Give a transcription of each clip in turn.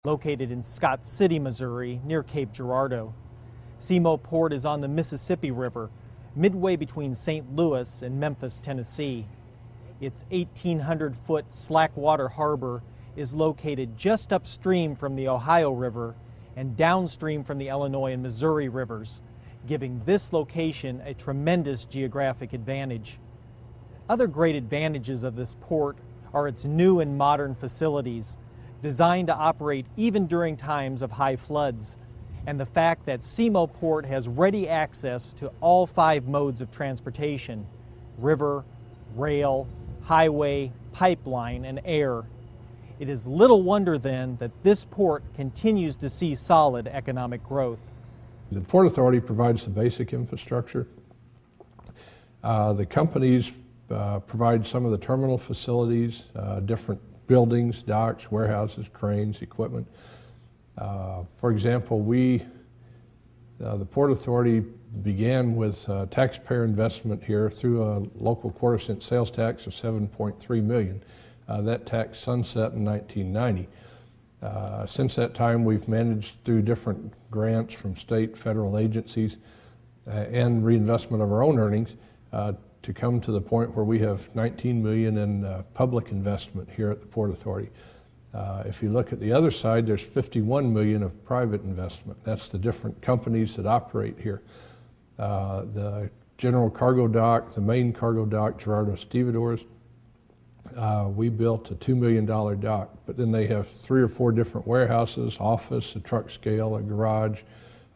Located in Scott City, Missouri, near Cape Girardeau. Semo Port is on the Mississippi River, midway between St. Louis and Memphis, Tennessee. Its 1,800-foot slackwater harbor is located just upstream from the Ohio River and downstream from the Illinois and Missouri rivers, giving this location a tremendous geographic advantage. Other great advantages of this port are its new and modern facilities, designed to operate even during times of high floods, and the fact that Semo Port has ready access to all 5 modes of transportation: river, rail, highway, pipeline, and air. It is little wonder then that this port continues to see solid economic growth. The Port Authority provides the basic infrastructure. The companies provide some of the terminal facilities, different buildings, docks, warehouses, cranes, equipment. For example, the Port Authority began with taxpayer investment here through a local quarter-cent sales tax of $7.3 million. That tax sunset in 1990. Since that time, we've managed through different grants from state, federal agencies, and reinvestment of our own earnings to come to the point where we have $19 million in public investment here at the Port Authority. If you look at the other side, there's $51 million of private investment. That's the different companies that operate here. The general cargo dock, the main cargo dock, Girardeau Stevedores, we built a $2 million dock, but then they have 3 or 4 different warehouses, office, a truck scale, a garage,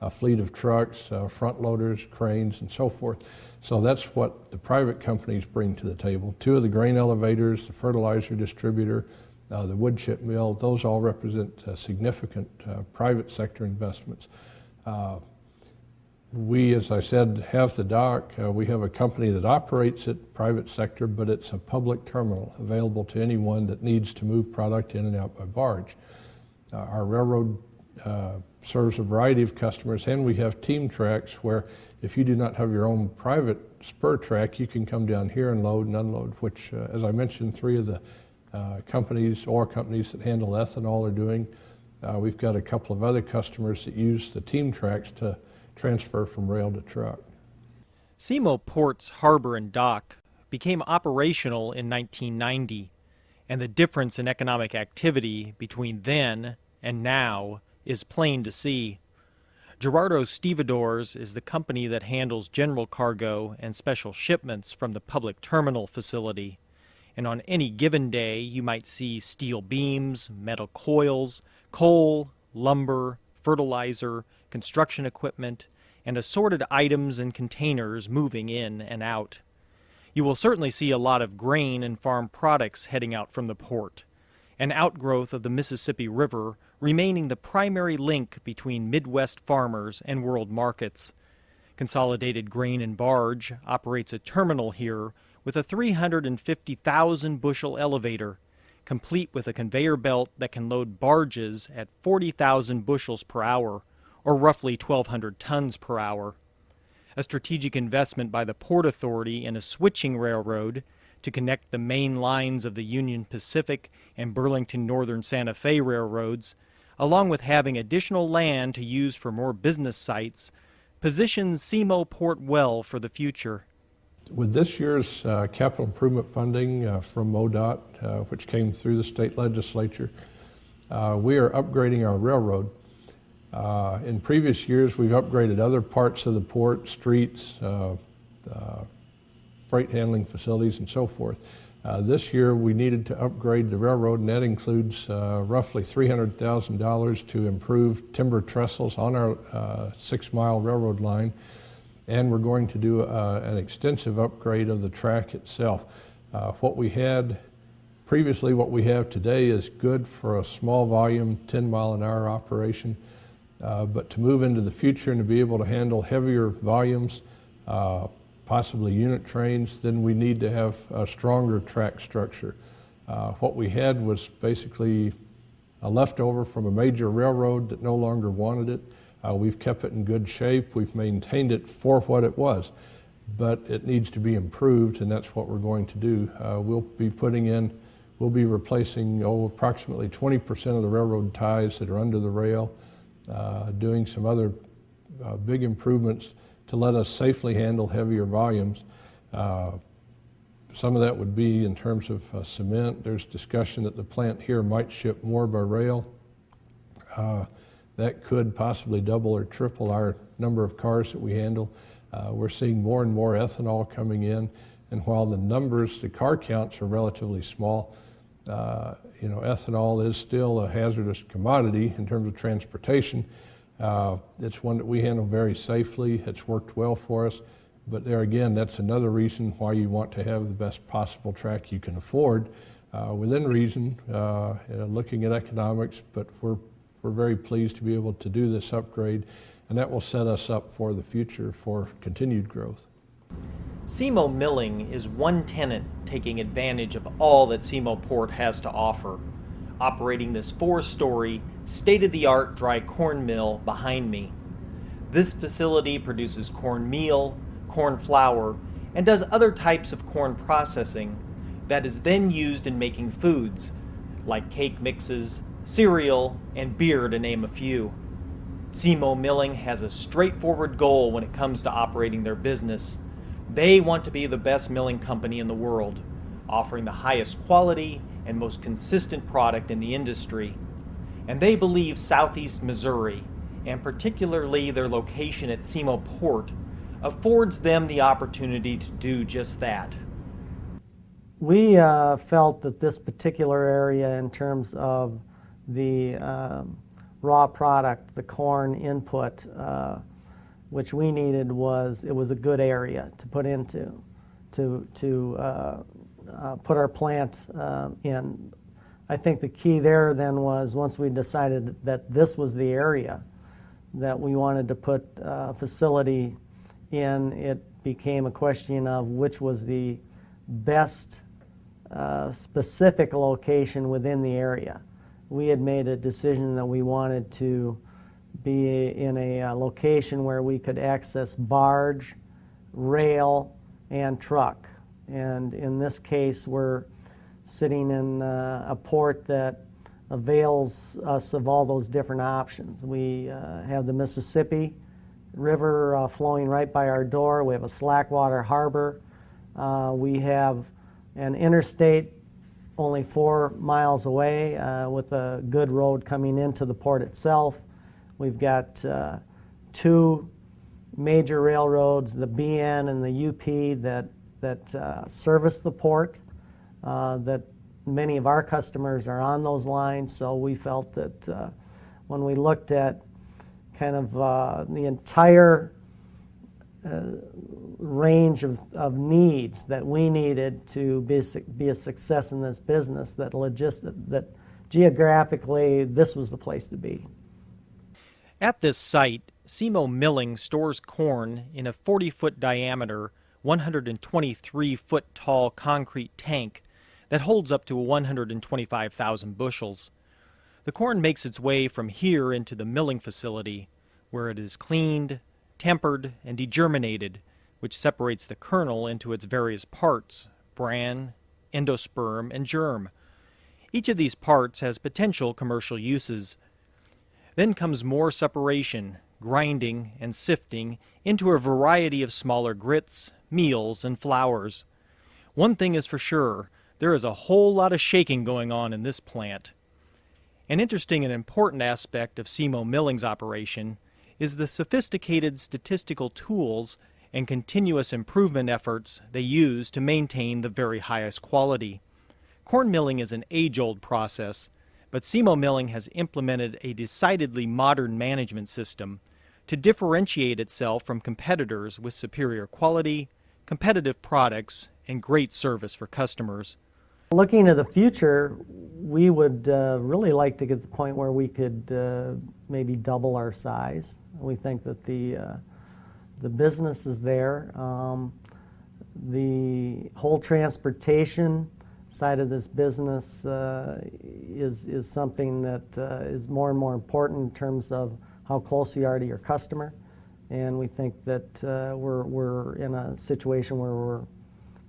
a fleet of trucks, front loaders, cranes, and so forth. So that's what the private companies bring to the table. 2 of the grain elevators, the fertilizer distributor, the wood chip mill, those all represent significant private sector investments. We, as I said, have the dock. We have a company that operates it, private sector, but it's a public terminal available to anyone that needs to move product in and out by barge. Our railroad serves a variety of customers, and we have team tracks where if you do not have your own private spur track, you can come down here and load and unload, which, as I mentioned, 3 of the companies, oil companies that handle ethanol are doing. We've got a couple of other customers that use the team tracks to transfer from rail to truck. Semo Port's harbor and dock became operational in 1990, and the difference in economic activity between then and now is plain to see. Girardeau Stevedores is the company that handles general cargo and special shipments from the public terminal facility, and on any given day you might see steel beams, metal coils, coal, lumber, fertilizer, construction equipment, and assorted items and containers moving in and out. You will certainly see a lot of grain and farm products heading out from the port, an outgrowth of the Mississippi River remaining the primary link between Midwest farmers and world markets. Consolidated Grain and Barge operates a terminal here with a 350,000 bushel elevator, complete with a conveyor belt that can load barges at 40,000 bushels per hour, or roughly 1,200 tons per hour. A strategic investment by the Port Authority in a switching railroad to connect the main lines of the Union Pacific and Burlington Northern Santa Fe railroads, along with having additional land to use for more business sites, positions Semo Port well for the future. With this year's capital improvement funding from MoDOT, which came through the state legislature, we are upgrading our railroad. In previous years, we've upgraded other parts of the port, streets, freight handling facilities, and so forth. This year, we needed to upgrade the railroad, and that includes roughly $300,000 to improve timber trestles on our 6-mile railroad line. And we're going to do an extensive upgrade of the track itself. What we had previously, what we have today is good for a small volume, 10-mile-an-hour operation. But to move into the future and to be able to handle heavier volumes, possibly unit trains, then we need to have a stronger track structure. What we had was basically a leftover from a major railroad that no longer wanted it. We've kept it in good shape. We've maintained it for what it was, but it needs to be improved, and that's what we're going to do. We'll We'll be replacing approximately 20% of the railroad ties that are under the rail, doing some other big improvements to let us safely handle heavier volumes. Some of that would be in terms of cement. There's discussion that the plant here might ship more by rail. That could possibly double or triple our number of cars that we handle. We're seeing more and more ethanol coming in, and while the car counts are relatively small, ethanol is still a hazardous commodity in terms of transportation. It's one that we handle very safely. It's worked well for us. But there again, that's another reason why you want to have the best possible track you can afford within reason, looking at economics, but we're very pleased to be able to do this upgrade, and that will set us up for the future for continued growth. Semo Milling is one tenant taking advantage of all that Semo Port has to offer, operating this 4-story, state-of-the-art dry corn mill behind me. This facility produces corn meal, corn flour, and does other types of corn processing that is then used in making foods like cake mixes, cereal, and beer, to name a few. Semo Milling has a straightforward goal when it comes to operating their business. They want to be the best milling company in the world, offering the highest quality and most consistent product in the industry. And they believe Southeast Missouri, and particularly their location at Semo Port, affords them the opportunity to do just that. We felt that this particular area, in terms of the raw product, the corn input, which we needed, it was a good area to put into, to put our plant in. I think the key there then was, once we decided that this was the area that we wanted to put a facility in, it became a question of which was the best specific location within the area. We had made a decision that we wanted to be in a location where we could access barge, rail, and truck. And in this case, we're sitting in a port that avails us of all those different options. We have the Mississippi River flowing right by our door. We have a slackwater harbor. We have an interstate only 4 miles away with a good road coming into the port itself. We've got 2 major railroads, the BN and the UP, that service the port, that many of our customers are on those lines. So we felt that when we looked at kind of the entire range of needs that we needed to be a success in this business, that geographically this was the place to be. At this site, Semo Milling stores corn in a 40-foot diameter, 123-foot tall concrete tank that holds up to 125,000 bushels. The corn makes its way from here into the milling facility, where it is cleaned, tempered, and degerminated, which separates the kernel into its various parts: bran, endosperm, and germ. Each of these parts has potential commercial uses. Then comes more separation, grinding, and sifting into a variety of smaller grits, meals, and flours. One thing is for sure, there is a whole lot of shaking going on in this plant. An interesting and important aspect of Semo Milling's operation is the sophisticated statistical tools and continuous improvement efforts they use to maintain the very highest quality. Corn milling is an age-old process, but Semo Milling has implemented a decidedly modern management system to differentiate itself from competitors with superior quality, competitive products, and great service for customers. Looking to the future, we would really like to get to the point where we could maybe double our size. We think that the business is there. The whole transportation side of this business is something that is more and more important in terms of how close you are to your customer. And we think that we're in a situation where we're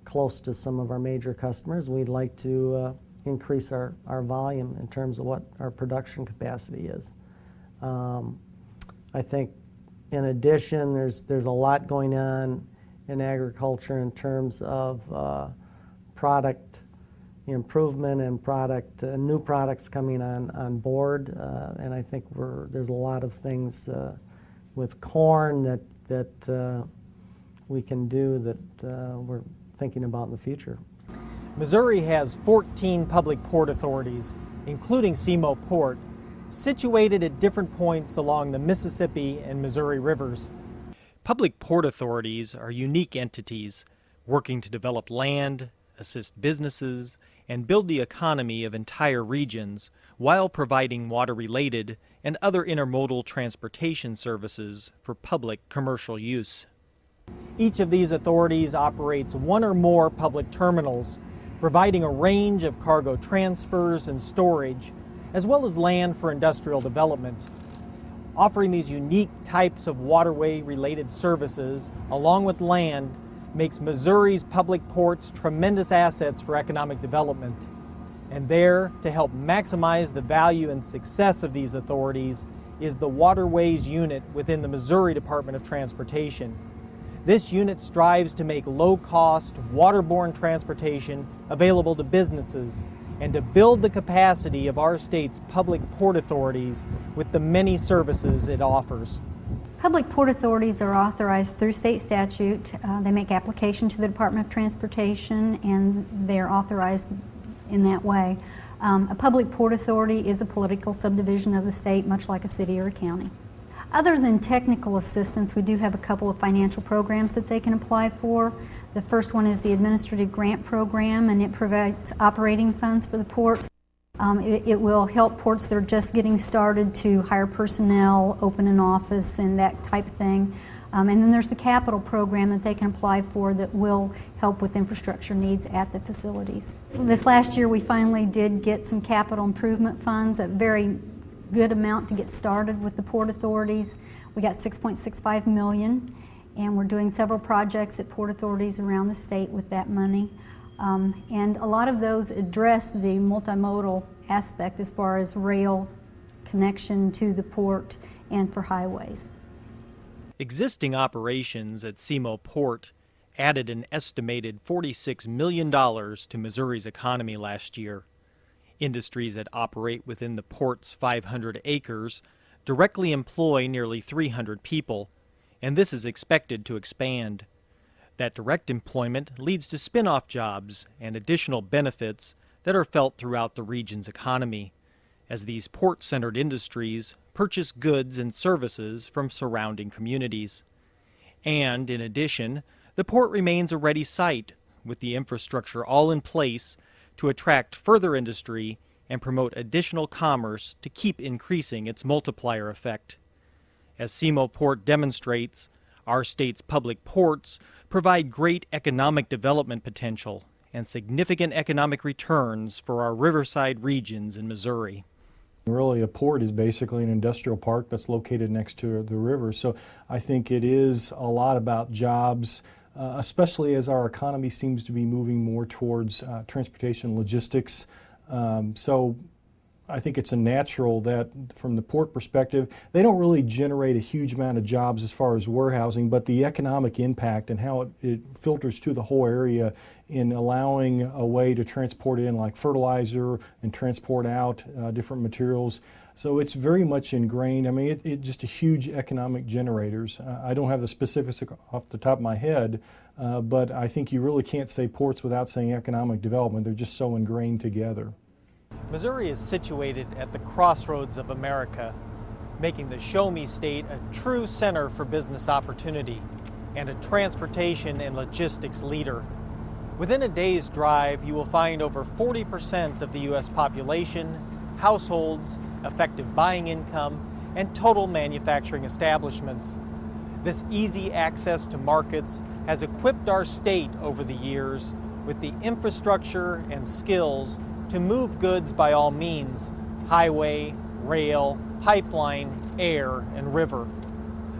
close to some of our major customers. We'd like to increase our volume in terms of what our production capacity is. I think in addition, there's a lot going on in agriculture in terms of product improvement and new products coming on board, and I think there's a lot of things with corn that we can do that we're thinking about in the future. Missouri has 14 public port authorities, including Semo Port, situated at different points along the Mississippi and Missouri rivers. Public port authorities are unique entities working to develop land, assist businesses, and build the economy of entire regions while providing water-related and other intermodal transportation services for public commercial use. Each of these authorities operates one or more public terminals, providing a range of cargo transfers and storage, as well as land for industrial development. Offering these unique types of waterway-related services, along with land, makes Missouri's public ports tremendous assets for economic development. And there, to help maximize the value and success of these authorities, is the Waterways Unit within the Missouri Department of Transportation. This unit strives to make low-cost, waterborne transportation available to businesses and to build the capacity of our state's public port authorities with the many services it offers. Public port authorities are authorized through state statute. They make application to the Department of Transportation, and they're authorized in that way. A public port authority is a political subdivision of the state, much like a city or a county. Other than technical assistance, we do have a couple of financial programs that they can apply for. The first one is the Administrative Grant Program, and it provides operating funds for the ports. It will help ports that are just getting started to hire personnel, open an office, and that type of thing. And then there's the capital program that they can apply for that will help with infrastructure needs at the facilities. So this last year we finally did get some capital improvement funds, a very good amount to get started with the port authorities. We got $6.65 million, and we're doing several projects at port authorities around the state with that money. And a lot of those address the multimodal aspect as far as rail connection to the port and for highways. Existing operations at Semo Port added an estimated $46 million to Missouri's economy last year. Industries that operate within the port's 500 acres directly employ nearly 300 people, and this is expected to expand. That direct employment leads to spin-off jobs and additional benefits that are felt throughout the region's economy, as these port-centered industries purchase goods and services from surrounding communities. And, in addition, the port remains a ready site, with the infrastructure all in place to attract further industry and promote additional commerce to keep increasing its multiplier effect. As Semo Port demonstrates, our state's public ports provide great economic development potential and significant economic returns for our riverside regions in Missouri. Really, a port is basically an industrial park that's located next to the river, so I think it is a lot about jobs, especially as our economy seems to be moving more towards transportation logistics. So I think it's a natural that from the port perspective, they don't really generate a huge amount of jobs as far as warehousing, but the economic impact and how it filters to the whole area in allowing a way to transport in like fertilizer and transport out different materials. So it's very much ingrained. I mean, it's just a huge economic generators. I don't have the specifics off the top of my head, but I think you really can't say ports without saying economic development. They're just so ingrained together. Missouri is situated at the crossroads of America, making the Show Me State a true center for business opportunity and a transportation and logistics leader. Within a day's drive, you will find over 40% of the U.S. population, households, effective buying income, and total manufacturing establishments. This easy access to markets has equipped our state over the years with the infrastructure and skills to move goods by all means: highway, rail, pipeline, air, and river.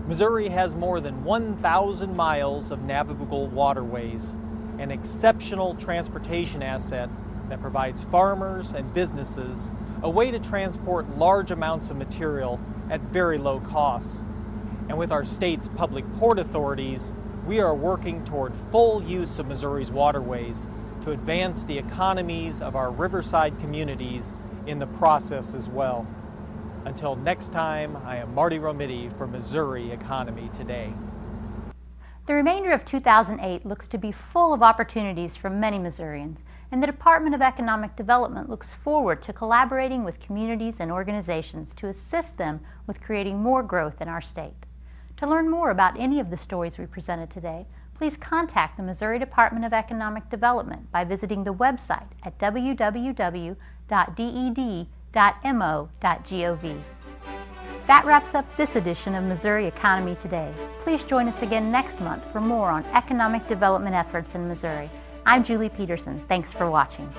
Missouri has more than 1,000 miles of navigable waterways, an exceptional transportation asset that provides farmers and businesses a way to transport large amounts of material at very low costs. And with our state's public port authorities, we are working toward full use of Missouri's waterways to advance the economies of our riverside communities in the process as well. Until next time, I am Marty Romiti for Missouri Economy Today. The remainder of 2008 looks to be full of opportunities for many Missourians, and the Department of Economic Development looks forward to collaborating with communities and organizations to assist them with creating more growth in our state. To learn more about any of the stories we presented today, please contact the Missouri Department of Economic Development by visiting the website at www.ded.mo.gov. That wraps up this edition of Missouri Economy Today. Please join us again next month for more on economic development efforts in Missouri. I'm Julie Peterson. Thanks for watching.